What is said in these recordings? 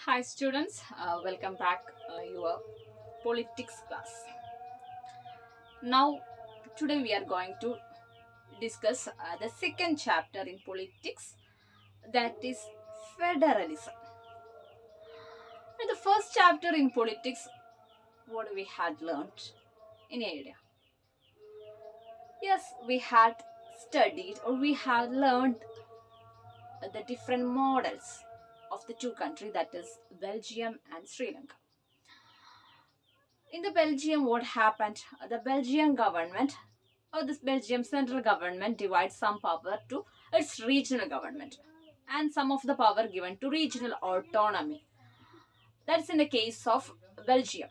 Hi students, welcome back your politics class. Now today we are going to discuss the second chapter in politics, that is federalism. In the first chapter in politics, what we had learned? Any idea? Yes, we had studied or we have learned the different models of the two countries, that is Belgium and Sri Lanka. In the Belgium, what happened? The Belgian government or this Belgium central government divides some power to its regional government and some of the power given to regional autonomy. That's in the case of Belgium.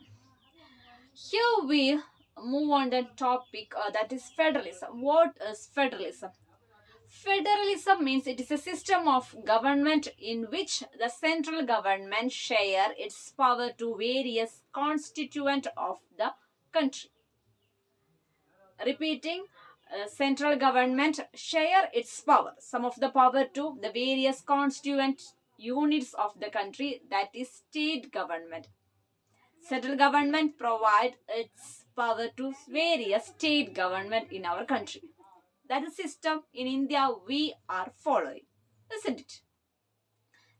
Here we move on the topic that is federalism. What is federalism? Federalism means it is a system of government in which the central government share its power to various constituent of the country. Repeating, central government share its power, some of the power to the various constituent units of the country, that is state government. Central government provide its power to various state government in our country. That is system in India we are following, isn't it?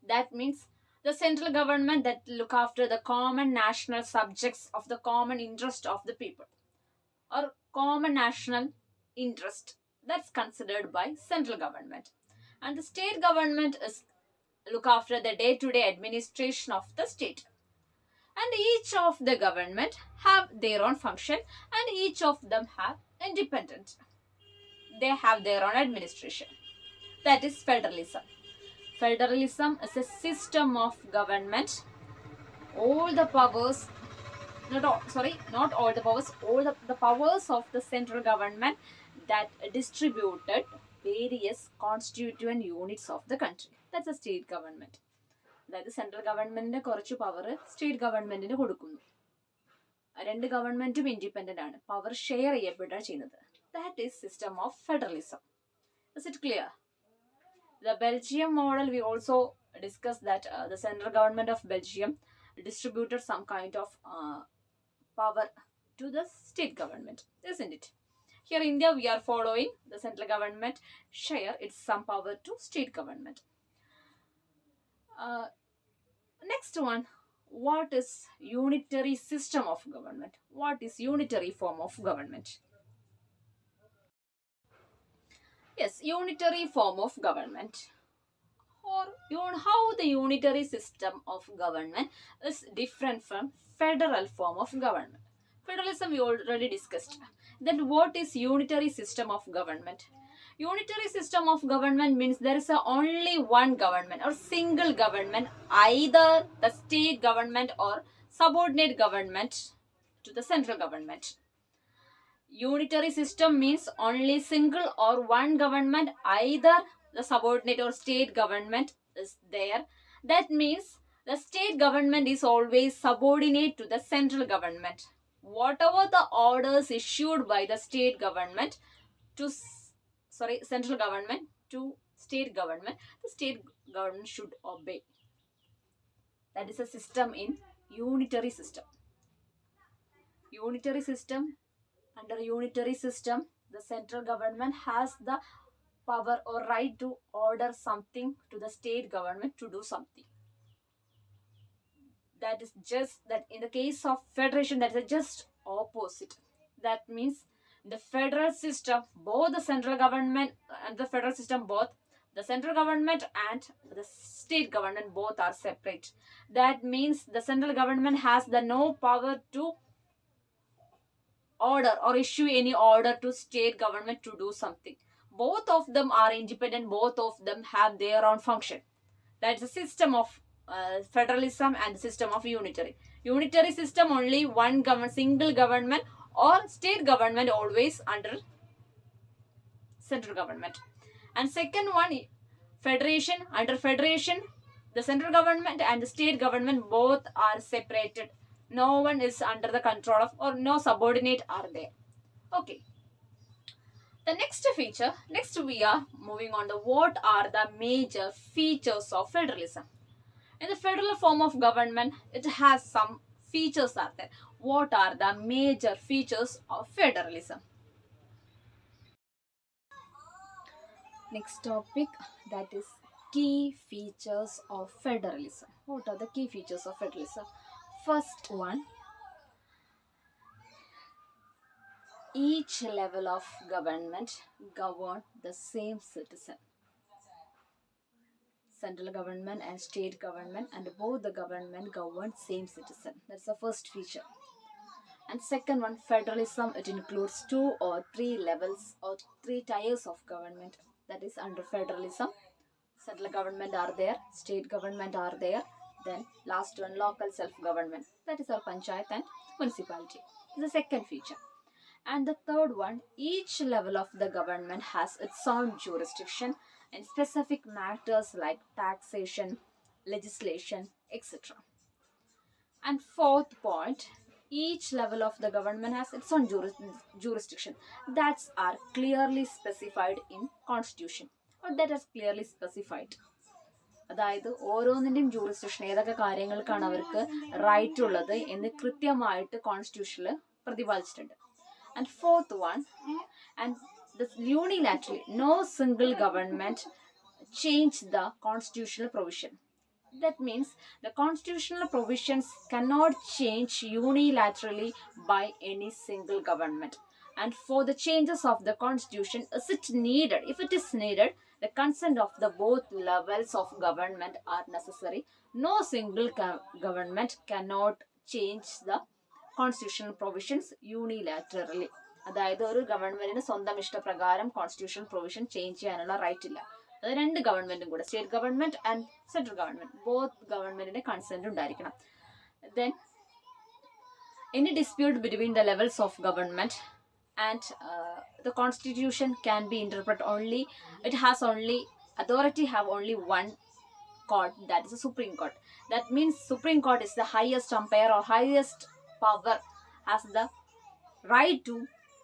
That means the central government that look after the common national subjects of the common interest of the people, or common national interest, that's considered by central government. And the state government is look after the day-to-day administration of the state, and each of the government have their own function and each of them have independent, they have their own administration. That is federalism. Federalism is a system of government, all the powers, not all the powers, all the powers of the central government that distributed various constituent units of the country. That's a state government. അതായത് central ഗവൺമെന്റിന്റെ കുറച്ച് power state ഗവൺമെന്റിന് കൊടുക്കുന്നു. രണ്ട് ഗവൺമെന്റും independent ആണ്, power share ചെയ്യപ്പെടുകയാണ് ചെയ്യുന്നത്. That is system of federalism. Is it clear? The Belgium model, we also discussed that the central government of Belgium distributed some kind of power to the state government, isn't it? Here in India, we are following the central government share its some power to state government. Next one, what is unitary system of government? What is unitary form of government? Yes, unitary form of government. Or how the unitary system of government is different from federal form of government. Federalism we already discussed. Then what is unitary system of government? Unitary system of government means there is only one government or single government, either the state government or subordinate government to the central government. Unitary system means only single or one government, either the subordinate or state government is there. That means the state government is always subordinate to the central government. Whatever the orders issued by the state government to central government to state government, the state government should obey. That is a system in unitary system. Unitary system. Under unitary system, the central government has the power or right to order something to the state government to do something. That is just that in the case of federation, that is just opposite. That means the federal system, both the central government and the federal system, both the central government and the state government both are separate. That means the central government has the no power to order or issue any order to state government to do something. Both of them are independent, both of them have their own function. That's the system of federalism and the system of unitary. Unitary system, only one government, single government or state government always under central government. And second one, federation. Under federation, the central government and the state government both are separated. No one is under the control of, or no subordinate are there. Okay. The next feature, next we are moving on to what are the major features of federalism. In the federal form of government, it has some features are there. What are the major features of federalism? Next topic, that is key features of federalism. What are the key features of federalism? First one, each level of government govern the same citizen. Central government and state government, and both the government govern same citizen. That's the first feature. And second one, federalism, it includes two or three levels or three tiers of government. That is under federalism, central government are there, state government are there, then last one, local self-government. That is our panchayat and municipality. The second feature. And the third one, each level of the government has its own jurisdiction in specific matters like taxation, legislation, etc. And fourth point, each level of the government has its own jurisdiction. That's are clearly specified in constitution, or that is clearly specified. അതായത് ഓരോന്നിൻ്റെയും jurisdiction ഏതൊക്കെ കാര്യങ്ങൾക്കാണ് അവർക്ക് right ഉള്ളത് എന്ന് കൃത്യമായിട്ട് കോൺസ്റ്റിറ്റ്യൂഷനിൽ പ്രതിപാദിച്ചിട്ടുണ്ട്. And fourth one, and the unilaterally, no single government change the constitutional provision. That means the constitutional provisions cannot change unilaterally by any single government. And for the changes of the constitution, is it needed? If it is needed, the consent of the both levels of government are necessary. No single government cannot change the constitutional provisions unilaterally. അതായത് ഒരു ഗവൺമെന്റിന് സ്വന്തം ഇഷ്ടപ്രകാരം constitutional provision change ചെയ്യാനുള്ള right ഇല്ല. അത് രണ്ട് ഗവൺമെന്റും കൂടെ, state government and central government, both ഗവൺമെന്റിന്റെ കൺസെന്റ് ഉണ്ടായിരിക്കണം. Then any dispute between the levels of government and the constitution can be interpreted only, it has only authority, have only one court, that is the Supreme Court. That means Supreme Court is the highest umpire or highest power, has the right to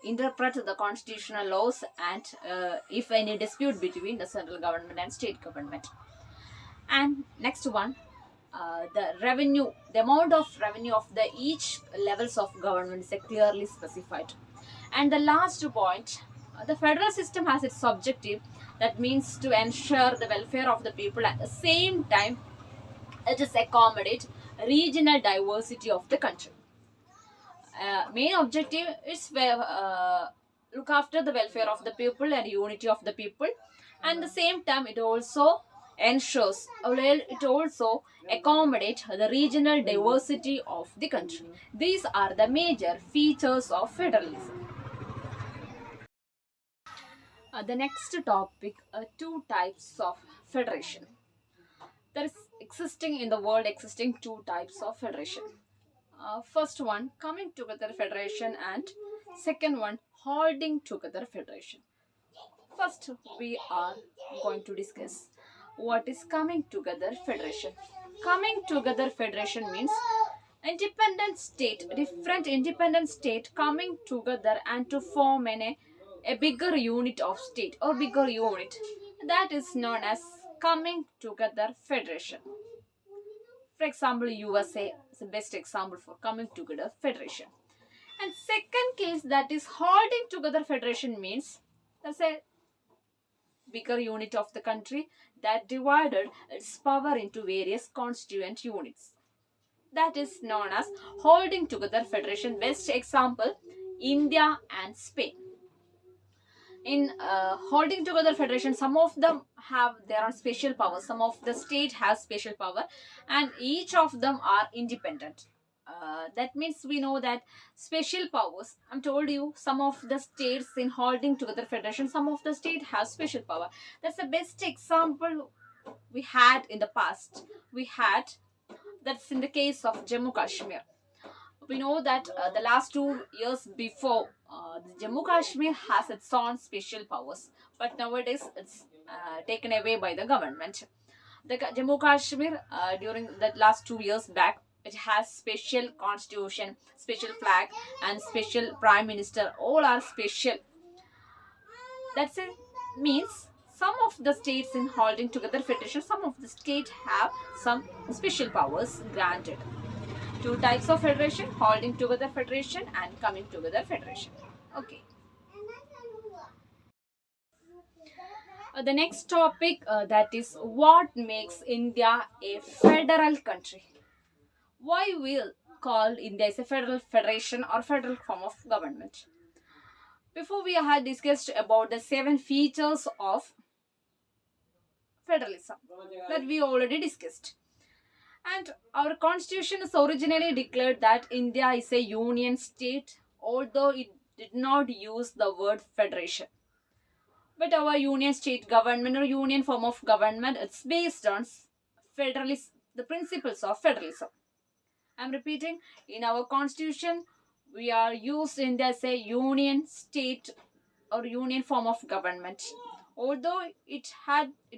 interpret the constitutional laws and if any dispute between the central government and state government. And next one, the revenue, the amount of revenue of the each levels of government is clearly specified. And the last point, the federal system has its objective, that means to ensure the welfare of the people. At the same time, it is accommodate regional diversity of the country. Main objective is look after the welfare of the people and unity of the people, and the same time it also ensures, it also accommodate the regional diversity of the country. These are the major features of federalism. The next topic, two types of federation. There is existing in the world, existing two types of federation. First one, coming together federation, and second one, holding together federation. First, we are going to discuss what is coming together federation. Coming together federation means independent state, different independent state coming together and to form a bigger unit of state or bigger unit. That is known as coming together federation. For example, USA is the best example for coming together federation. And second case, that is holding together federation, means that's a bigger unit of the country that divided its power into various constituent units. That is known as holding together federation. Best example, India and Spain. In holding together federation, some of them have their own special powers, some of the state has special power, and each of them are independent. That means we know that special powers, I'm told you, some of the states in holding together federation, some of the state has special power. That's the best example we had in the past. That's in the case of Jammu Kashmir. We know that the last 2 years before, the Jammu Kashmir has its own special powers, but nowadays it's taken away by the government. The Jammu Kashmir, during the last 2 years back, it has special constitution, special flag, and special prime minister. All are special. That's it. Means some of the states in holding together federation, some of the states have some special powers granted. Two types of federation: holding together federation and coming together federation. Okay. The next topic, that is what makes India a federal country. Why we call India as a federal federation or federal form of government? Before, we had discussed about the 7 features of federalism that we already discussed. And our constitution is originally declared that India is a union state, although it did not use the word federation. But our union state government or union form of government, it's based on federalism, the principles of federalism. I'm repeating, in our constitution, we are used India as a union state or union form of government. Although it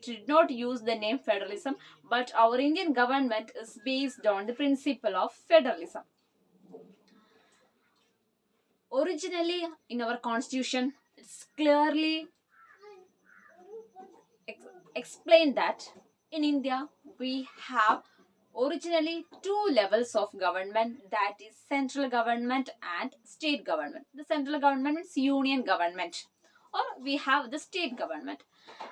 did not use the name federalism, but our Indian government is based on the principle of federalism. Originally, in our constitution, it's clearly explained that in India we have originally 2 levels of government, that is central government and state government. The central government means union government, or we have the state government.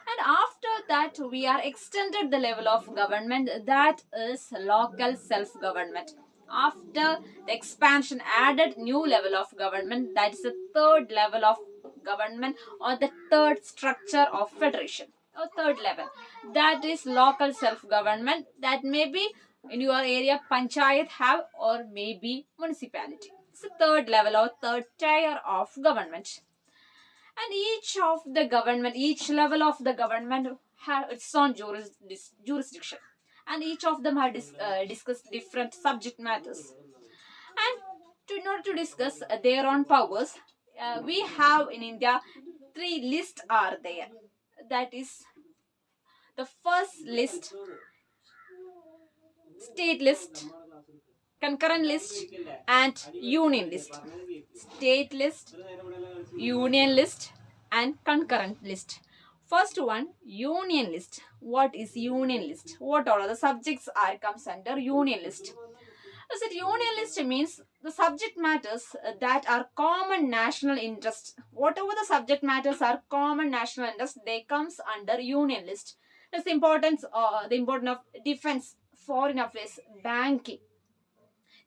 And after that we are extended the level of government, that is local self-government. After the expansion added new level of government, that is the third level of government or the third structure of federation or third level, that is local self-government. That may be in your area panchayat have, or maybe municipality. It's the third level or third tier of government. And each level of the government have its own jurisdiction, and each of them have discussed different subject matters. And in order to discuss their own powers, we have in India 3 lists are there. That is the first list: state list, concurrent list, and union list. State list, union list, and concurrent list. First one, union list. What is union list? What all the subjects are comes under union list? As a union list means the subject matters that are common national interest. Whatever the subject matters are common national interest, they comes under union list. That's the importance of defense, foreign affairs, banking.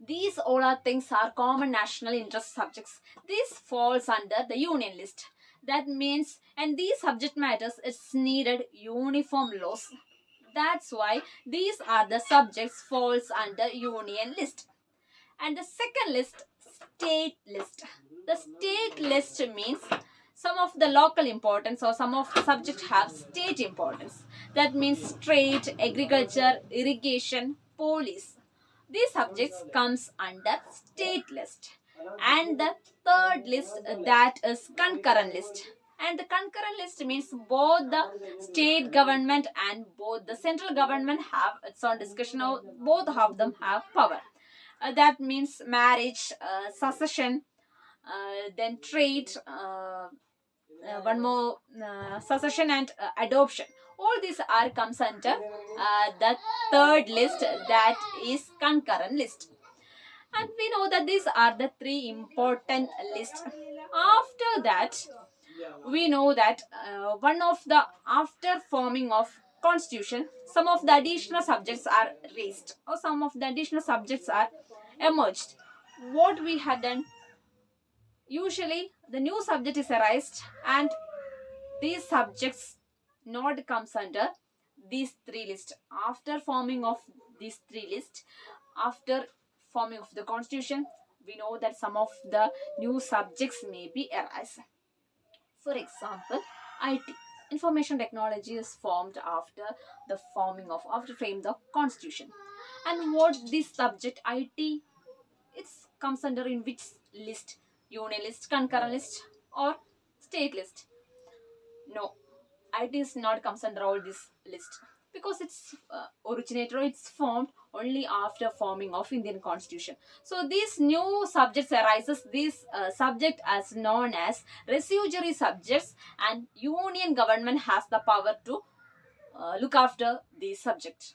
These all are things are common national interest subjects. This falls under the union list. That means, and these subject matters, it's needed uniform laws. That's why these are the subjects falls under union list. And the second list, state list. The state list means some of the local importance or some of the subjects have state importance. That means trade, agriculture, irrigation, police. These subjects comes under state list. And the third list, that is concurrent list. And the concurrent list means both the state government and both the central government have its own discussion, of both of them have power. That means marriage, succession, then trade, one more, succession and adoption. All these are comes under the third list, that is concurrent list. And we know that these are the 3 important lists. After that, we know that one of the after forming of constitution, some of the additional subjects are raised or some of the additional subjects are emerged. What we had done, usually the new subject is raised, and these subjects not comes under these 3 lists. After forming of these 3 lists, after forming of the constitution, we know that some of the new subjects may be arise. For example, IT, information technology, is formed after the frame the constitution. And what this subject IT, it comes under in which list? Union list, concurrent list, or state list? No, IT is not comes under all this list. because it's originated or it's formed only after forming of Indian constitution. So these new subjects arises, this subject as known as residuary subjects, and union government has the power to look after these subjects.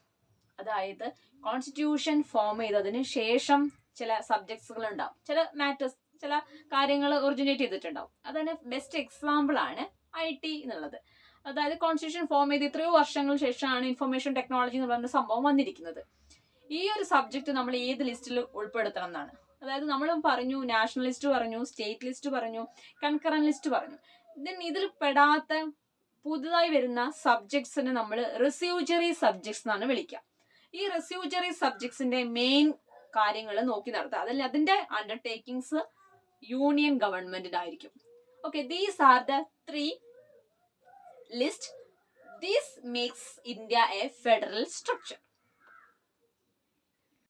അതായത് constitution form ചെയ്തതിന് ശേഷം ചില സബ്ജക്ട്സുകൾ ഉണ്ടാവും, ചില matters, ചില കാര്യങ്ങൾ originate ചെയ്തിട്ടുണ്ടാവും. അതിന് ബെസ്റ്റ് എക്സാമ്പിൾ ആണ് IT എന്നുള്ളത്. അതായത് കോൺസ്റ്റിറ്റ്യൂഷൻ ഫോം ചെയ്ത് എത്രയോ വർഷങ്ങൾ ശേഷമാണ് ഇൻഫർമേഷൻ ടെക്നോളജി എന്ന് പറയുന്ന സംഭവം വന്നിരിക്കുന്നത്. ഈ ഒരു സബ്ജക്റ്റ് നമ്മൾ ഏത് ലിസ്റ്റിൽ ഉൾപ്പെടുത്തണം എന്നാണ്. അതായത് നമ്മൾ പറഞ്ഞു നാഷണൽ ലിസ്റ്റ് പറഞ്ഞു, സ്റ്റേറ്റ് ലിസ്റ്റ് പറഞ്ഞു, കൺകറന്റ് ലിസ്റ്റ് പറഞ്ഞു. ഇതിൽ പെടാത്ത പുതുതായി വരുന്ന സബ്ജക്ട്സിനെ നമ്മൾ റെസ്യൂജറി സബ്ജക്ട്സ് എന്നാണ് വിളിക്കുക. ഈ റെസ്യൂജറി സബ്ജക്ട്സിന്റെ മെയിൻ കാര്യങ്ങൾ നോക്കി നടത്തുക. അതിൽ അതിന്റെ അണ്ടർടേക്കിങ്സ് യൂണിയൻ ഗവൺമെന്റിനായിരിക്കും. Okay, these are the 3 list. This makes India a federal structure.